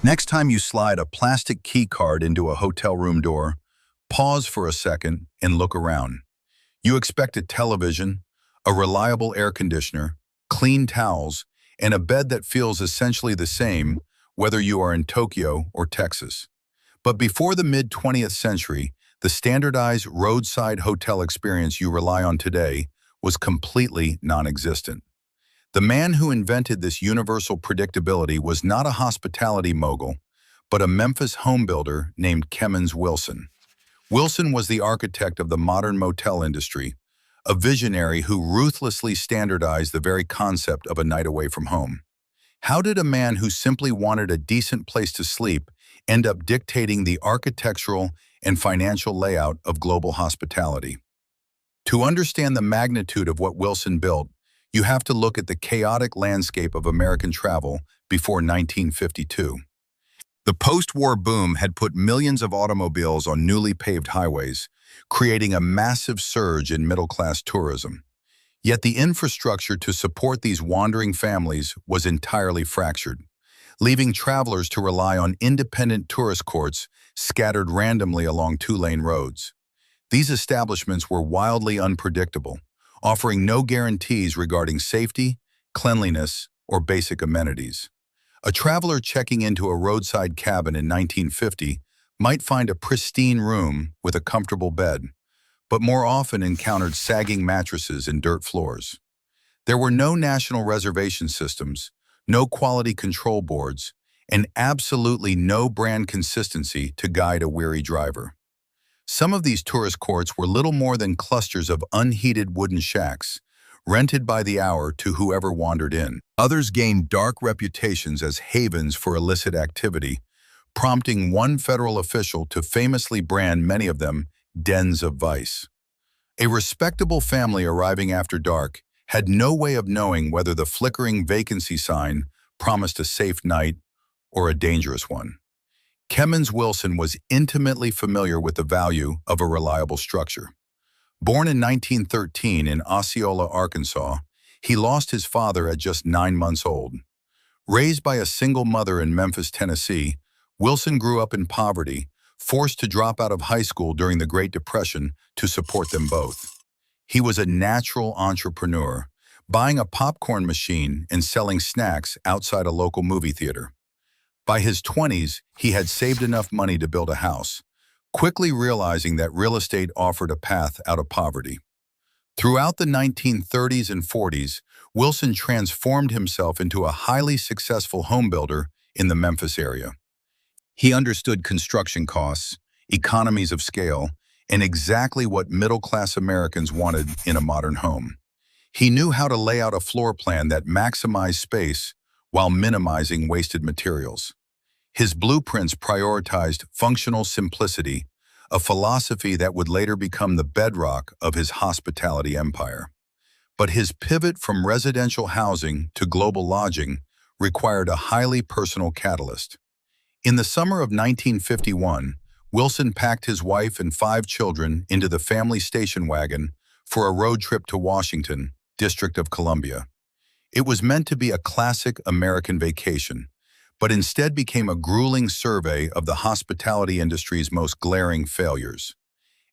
Next time you slide a plastic key card into a hotel room door, pause for a second and look around. You expect a television, a reliable air conditioner, clean towels, and a bed that feels essentially the same whether you are in Tokyo or Texas. But before the mid-20th century, the standardized roadside hotel experience you rely on today was completely non-existent. The man who invented this universal predictability was not a hospitality mogul, but a Memphis homebuilder named Kemmons Wilson. Wilson was the architect of the modern motel industry, a visionary who ruthlessly standardized the very concept of a night away from home. How did a man who simply wanted a decent place to sleep end up dictating the architectural and financial layout of global hospitality? To understand the magnitude of what Wilson built, you have to look at the chaotic landscape of American travel before 1952. The post-war boom had put millions of automobiles on newly paved highways, creating a massive surge in middle-class tourism. Yet the infrastructure to support these wandering families was entirely fractured, leaving travelers to rely on independent tourist courts scattered randomly along two-lane roads. These establishments were wildly unpredictable, offering no guarantees regarding safety, cleanliness, or basic amenities. A traveler checking into a roadside cabin in 1950 might find a pristine room with a comfortable bed, but more often encountered sagging mattresses and dirt floors. There were no national reservation systems, no quality control boards, and absolutely no brand consistency to guide a weary driver. Some of these tourist courts were little more than clusters of unheated wooden shacks, rented by the hour to whoever wandered in. Others gained dark reputations as havens for illicit activity, prompting one federal official to famously brand many of them dens of vice. A respectable family arriving after dark had no way of knowing whether the flickering vacancy sign promised a safe night or a dangerous one. Kemmons Wilson was intimately familiar with the value of a reliable structure. Born in 1913 in Osceola, Arkansas, he lost his father at just 9 months old. Raised by a single mother in Memphis, Tennessee, Wilson grew up in poverty, forced to drop out of high school during the Great Depression to support them both. He was a natural entrepreneur, buying a popcorn machine and selling snacks outside a local movie theater. By his 20s, he had saved enough money to build a house, quickly realizing that real estate offered a path out of poverty. Throughout the 1930s and 40s, Wilson transformed himself into a highly successful homebuilder in the Memphis area. He understood construction costs, economies of scale, and exactly what middle-class Americans wanted in a modern home. He knew how to lay out a floor plan that maximized space while minimizing wasted materials. His blueprints prioritized functional simplicity, a philosophy that would later become the bedrock of his hospitality empire. But his pivot from residential housing to global lodging required a highly personal catalyst. In the summer of 1951, Wilson packed his wife and 5 children into the family station wagon for a road trip to Washington, District of Columbia. It was meant to be a classic American vacation, but instead became a grueling survey of the hospitality industry's most glaring failures.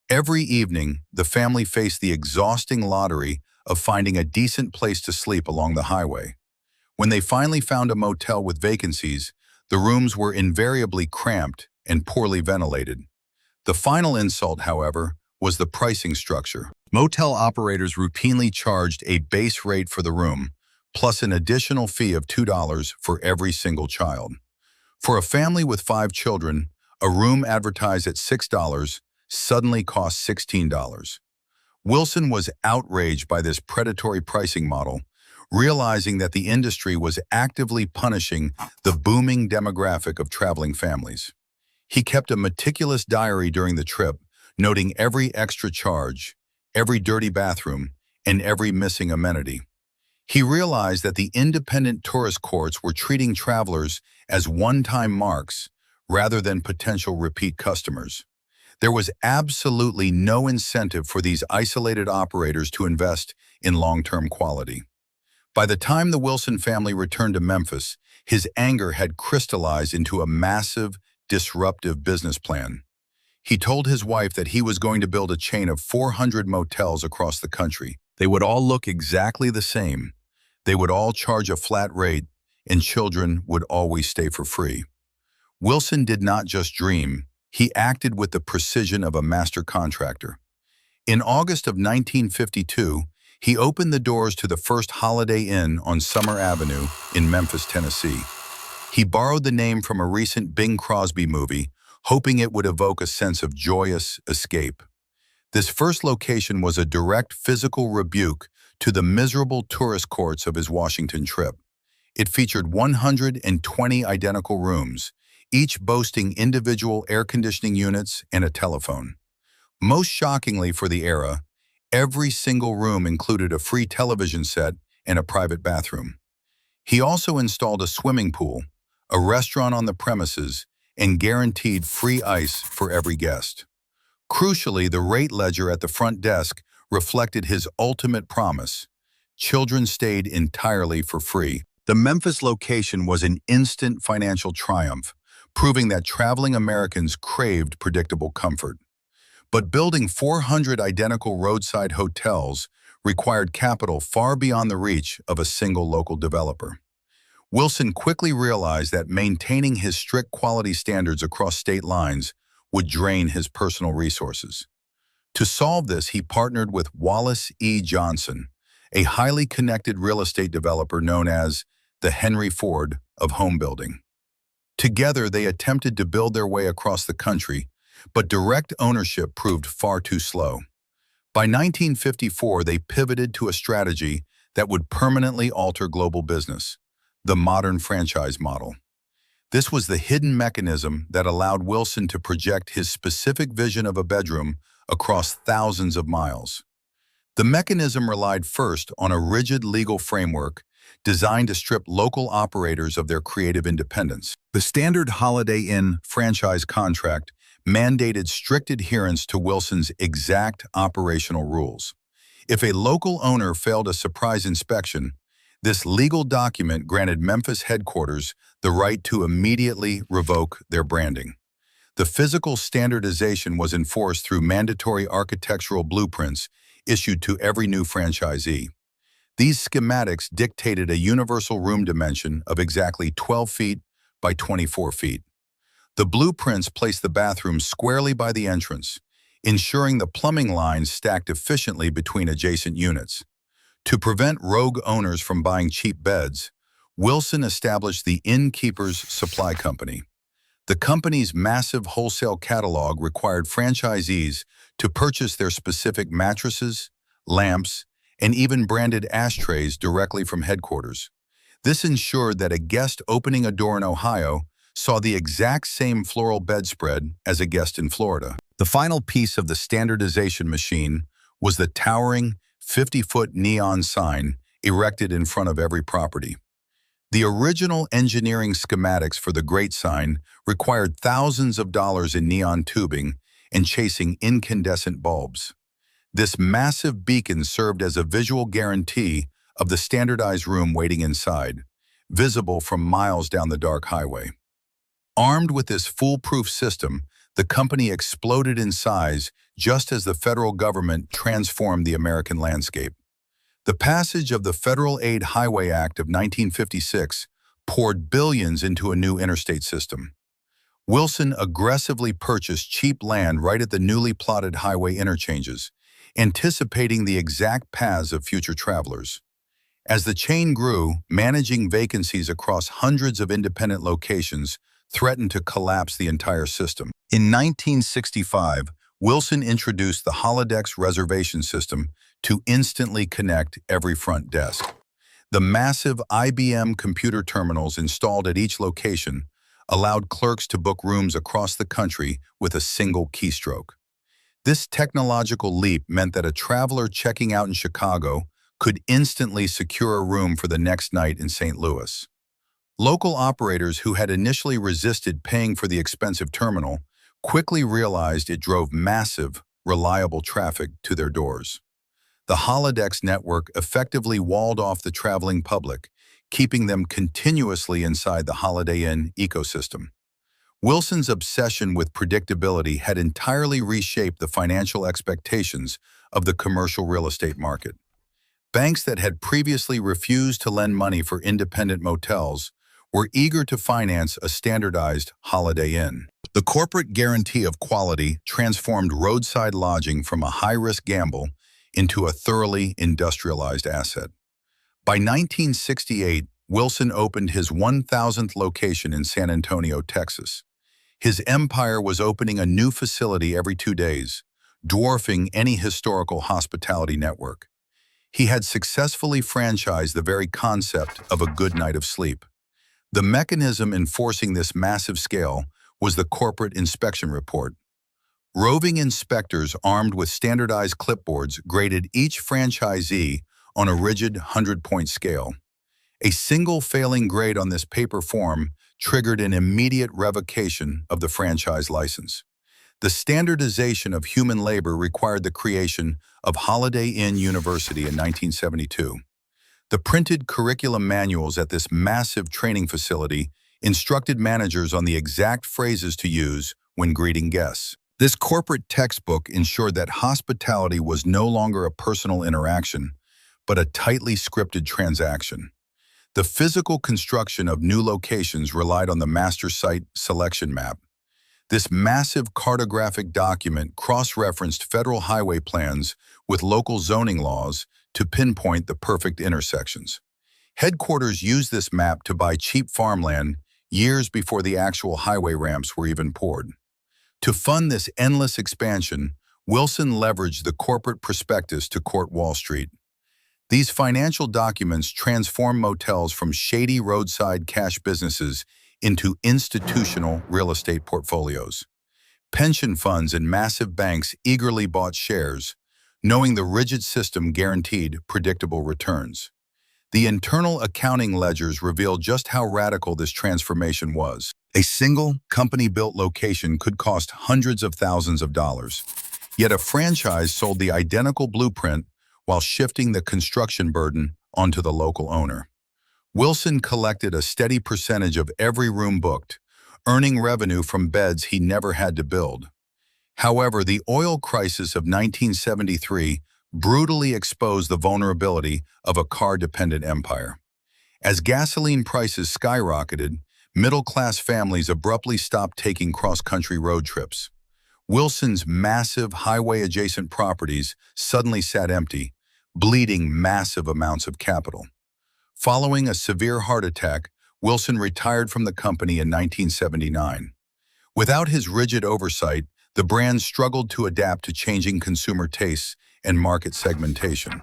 Every evening, the family faced the exhausting lottery of finding a decent place to sleep along the highway. When they finally found a motel with vacancies, the rooms were invariably cramped and poorly ventilated. The final insult, however, was the pricing structure. Motel operators routinely charged a base rate for the room, plus an additional fee of $2 for every single child. For a family with 5 children, a room advertised at $6 suddenly cost $16. Wilson was outraged by this predatory pricing model, realizing that the industry was actively punishing the booming demographic of traveling families. He kept a meticulous diary during the trip, noting every extra charge, every dirty bathroom, and every missing amenity. He realized that the independent tourist courts were treating travelers as one-time marks rather than potential repeat customers. There was absolutely no incentive for these isolated operators to invest in long-term quality. By the time the Wilson family returned to Memphis, his anger had crystallized into a massive, disruptive business plan. He told his wife that he was going to build a chain of 400 motels across the country. They would all look exactly the same. They would all charge a flat rate, and children would always stay for free. Wilson did not just dream, he acted with the precision of a master contractor. In August of 1952, he opened the doors to the first Holiday Inn on Summer Avenue in Memphis, Tennessee. He borrowed the name from a recent Bing Crosby movie, hoping it would evoke a sense of joyous escape. This first location was a direct physical rebuke to the miserable tourist courts of his Washington trip. It featured 120 identical rooms, each boasting individual air conditioning units and a telephone. Most shockingly for the era, every single room included a free television set and a private bathroom. He also installed a swimming pool, a restaurant on the premises, and guaranteed free ice for every guest. Crucially, the rate ledger at the front desk reflected his ultimate promise. Children stayed entirely for free. The Memphis location was an instant financial triumph, proving that traveling Americans craved predictable comfort. But building 400 identical roadside hotels required capital far beyond the reach of a single local developer. Wilson quickly realized that maintaining his strict quality standards across state lines would drain his personal resources. To solve this, he partnered with Wallace E. Johnson, a highly connected real estate developer known as the Henry Ford of home building. Together, they attempted to build their way across the country, but direct ownership proved far too slow. By 1954, they pivoted to a strategy that would permanently alter global business, the modern franchise model. This was the hidden mechanism that allowed Wilson to project his specific vision of a bedroom across thousands of miles. The mechanism relied first on a rigid legal framework designed to strip local operators of their creative independence. The standard Holiday Inn franchise contract mandated strict adherence to Wilson's exact operational rules. If a local owner failed a surprise inspection, this legal document granted Memphis headquarters the right to immediately revoke their branding. The physical standardization was enforced through mandatory architectural blueprints issued to every new franchisee. These schematics dictated a universal room dimension of exactly 12 feet by 24 feet. The blueprints placed the bathroom squarely by the entrance, ensuring the plumbing lines stacked efficiently between adjacent units. To prevent rogue owners from buying cheap beds, Wilson established the Innkeepers Supply Company. The company's massive wholesale catalog required franchisees to purchase their specific mattresses, lamps, and even branded ashtrays directly from headquarters. This ensured that a guest opening a door in Ohio saw the exact same floral bedspread as a guest in Florida. The final piece of the standardization machine was the towering 50-foot neon sign erected in front of every property. The original engineering schematics for the Great Sign required thousands of dollars in neon tubing and chasing incandescent bulbs. This massive beacon served as a visual guarantee of the standardized room waiting inside, visible from miles down the dark highway. Armed with this foolproof system, the company exploded in size just as the federal government transformed the American landscape. The passage of the Federal Aid Highway Act of 1956 poured billions into a new interstate system. Wilson aggressively purchased cheap land right at the newly plotted highway interchanges, anticipating the exact paths of future travelers. As the chain grew, managing vacancies across hundreds of independent locations threatened to collapse the entire system. In 1965, Wilson introduced the Holodex reservation system to instantly connect every front desk. The massive IBM computer terminals installed at each location allowed clerks to book rooms across the country with a single keystroke. This technological leap meant that a traveler checking out in Chicago could instantly secure a room for the next night in St. Louis. Local operators who had initially resisted paying for the expensive terminal quickly realized it drove massive, reliable traffic to their doors. The holodeck network effectively walled off the traveling public, keeping them continuously inside the Holiday Inn ecosystem. Wilson's obsession with predictability had entirely reshaped the financial expectations of the commercial real estate market. Banks that had previously refused to lend money for independent motels were eager to finance a standardized Holiday Inn. The corporate guarantee of quality transformed roadside lodging from a high-risk gamble into a thoroughly industrialized asset. By 1968, Wilson opened his 1,000th location in San Antonio, Texas. His empire was opening a new facility every 2 days, dwarfing any historical hospitality network. He had successfully franchised the very concept of a good night of sleep. The mechanism enforcing this massive scale was the corporate inspection report. Roving inspectors armed with standardized clipboards graded each franchisee on a rigid 100-point scale. A single failing grade on this paper form triggered an immediate revocation of the franchise license. The standardization of human labor required the creation of Holiday Inn University in 1972. The printed curriculum manuals at this massive training facility instructed managers on the exact phrases to use when greeting guests. This corporate textbook ensured that hospitality was no longer a personal interaction, but a tightly scripted transaction. The physical construction of new locations relied on the master site selection map. This massive cartographic document cross-referenced federal highway plans with local zoning laws to pinpoint the perfect intersections. Headquarters used this map to buy cheap farmland years before the actual highway ramps were even poured. To fund this endless expansion, Wilson leveraged the corporate prospectus to court Wall Street. These financial documents transformed motels from shady roadside cash businesses into institutional real estate portfolios. Pension funds and massive banks eagerly bought shares, knowing the rigid system guaranteed predictable returns. The internal accounting ledgers reveal just how radical this transformation was. A single company-built location could cost hundreds of thousands of dollars, yet a franchise sold the identical blueprint while shifting the construction burden onto the local owner. Wilson collected a steady percentage of every room booked, earning revenue from beds he never had to build. However, the oil crisis of 1973 brutally exposed the vulnerability of a car-dependent empire. As gasoline prices skyrocketed, middle-class families abruptly stopped taking cross-country road trips. Wilson's massive highway-adjacent properties suddenly sat empty, bleeding massive amounts of capital. Following a severe heart attack, Wilson retired from the company in 1979. Without his rigid oversight, the brand struggled to adapt to changing consumer tastes and market segmentation.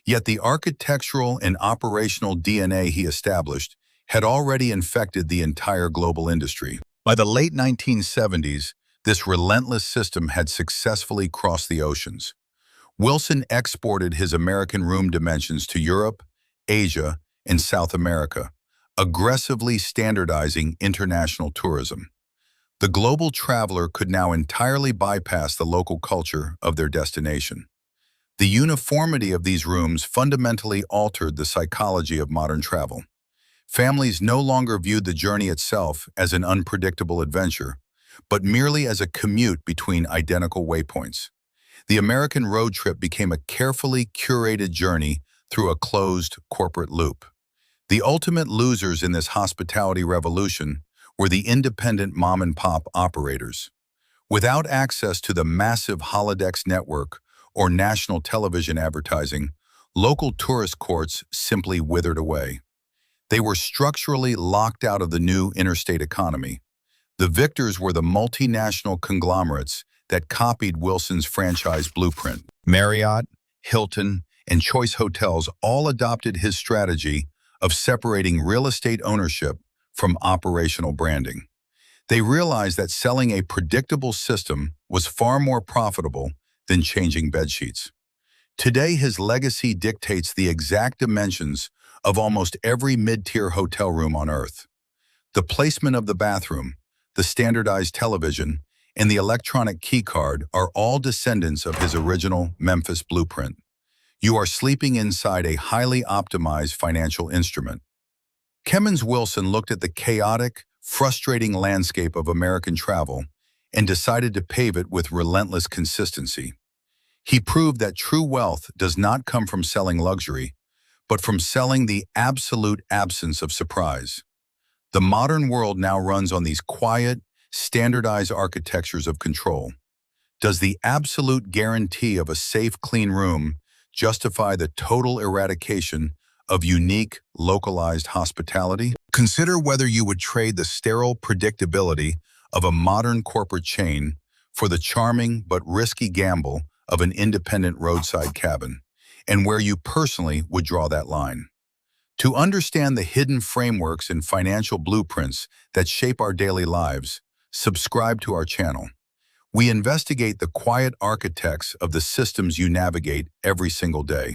Yet the architectural and operational DNA he established had already infected the entire global industry. By the late 1970s, this relentless system had successfully crossed the oceans. Wilson exported his American room dimensions to Europe, Asia, and South America, aggressively standardizing international tourism. The global traveler could now entirely bypass the local culture of their destination. The uniformity of these rooms fundamentally altered the psychology of modern travel. Families no longer viewed the journey itself as an unpredictable adventure, but merely as a commute between identical waypoints. The American road trip became a carefully curated journey through a closed corporate loop. The ultimate losers in this hospitality revolution were the independent mom-and-pop operators. Without access to the massive holodeck network or national television advertising, local tourist courts simply withered away. They were structurally locked out of the new interstate economy. The victors were the multinational conglomerates that copied Wilson's franchise blueprint. Marriott, Hilton, and Choice Hotels all adopted his strategy of separating real estate ownership from operational branding. They realized that selling a predictable system was far more profitable than changing bedsheets. Today, his legacy dictates the exact dimensions of almost every mid-tier hotel room on Earth. The placement of the bathroom, the standardized television, and the electronic key card are all descendants of his original Memphis blueprint. You are sleeping inside a highly optimized financial instrument. Kemmons Wilson looked at the chaotic, frustrating landscape of American travel and decided to pave it with relentless consistency. He proved that true wealth does not come from selling luxury, but from selling the absolute absence of surprise. The modern world now runs on these quiet, standardized architectures of control. Does the absolute guarantee of a safe, clean room justify the total eradication of unique, localized hospitality? Consider whether you would trade the sterile predictability of a modern corporate chain for the charming but risky gamble of an independent roadside cabin, and where you personally would draw that line. To understand the hidden frameworks and financial blueprints that shape our daily lives, subscribe to our channel. We investigate the quiet architects of the systems you navigate every single day.